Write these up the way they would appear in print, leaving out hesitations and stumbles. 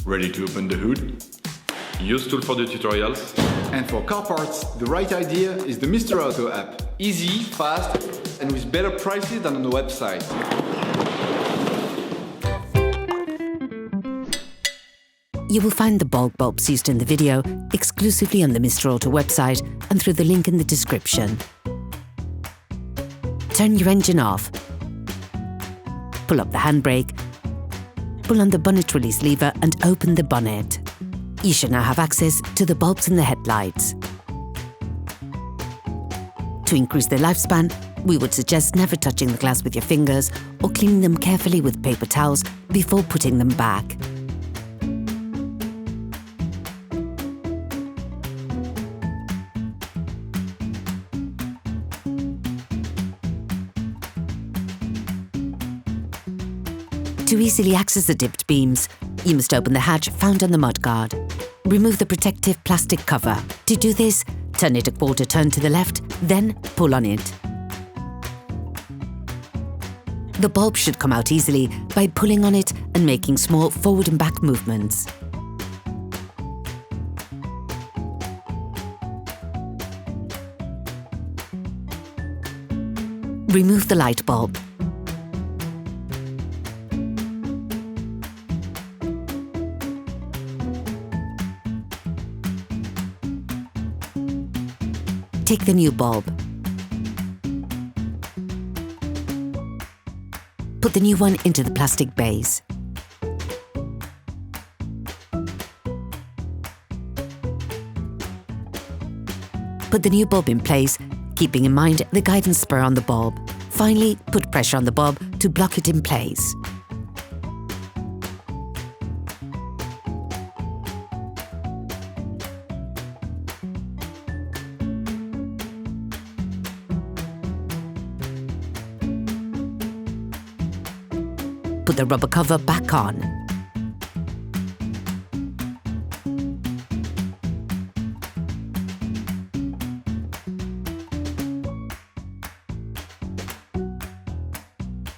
Ready to open the hood? UseTool for the tutorials. And for car parts, the right idea is the Mr. Auto app. Easy, fast, and with better prices than on the website. You will find the bulb bulbs used in the video exclusively on the Mr. Auto website and through the link in the description. Turn your engine off. Pull up the handbrake. Pull on the bonnet release lever and open the bonnet. You should now have access to the bulbs in the headlights. To increase their lifespan, we would suggest never touching the glass with your fingers or cleaning them carefully with paper towels before putting them back. To easily access the dipped beams, you must open the hatch found on the mudguard. Remove the protective plastic cover. To do this, turn it a quarter turn to the left, then pull on it. The bulb should come out easily by pulling on it and making small forward and back movements. Remove the light bulb. Take the new bulb. Put the new one into the plastic base. Put the new bulb in place, keeping in mind the guidance spur on the bulb. Finally, put pressure on the bulb to block it in place. Put the rubber cover back on.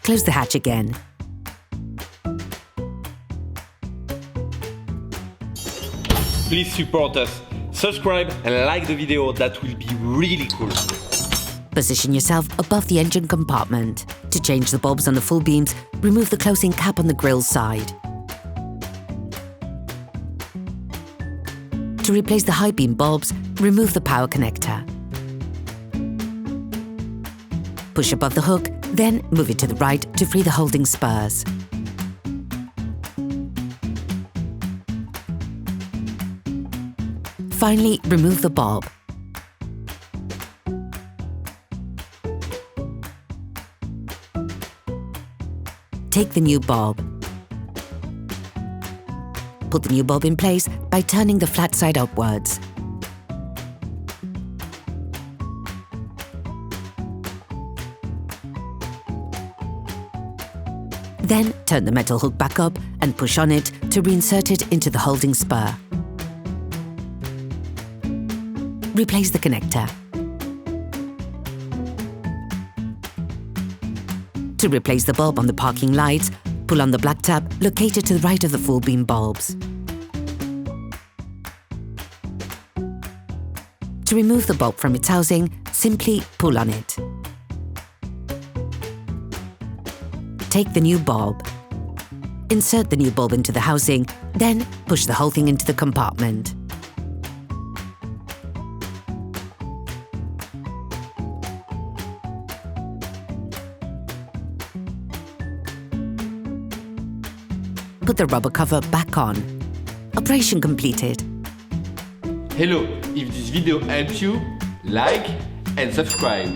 Close the hatch again. Please support us, subscribe and like the video, that will be really cool. Position yourself above the engine compartment. To change the bulbs on the full beams, remove the closing cap on the grille side. To replace the high beam bulbs, remove the power connector. Push above the hook, then move it to the right to free the holding spurs. Finally, remove the bulb. Take the new bulb. Put the new bulb in place by turning the flat side upwards. Then turn the metal hook back up and push on it to reinsert it into the holding spur. Replace the connector. To replace the bulb on the parking lights, pull on the black tab located to the right of the full beam bulbs. To remove the bulb from its housing, simply pull on it. Take the new bulb. Insert the new bulb into the housing, then push the whole thing into the compartment. Put the rubber cover back on. Operation completed. Hello, if this video helps you, like and subscribe.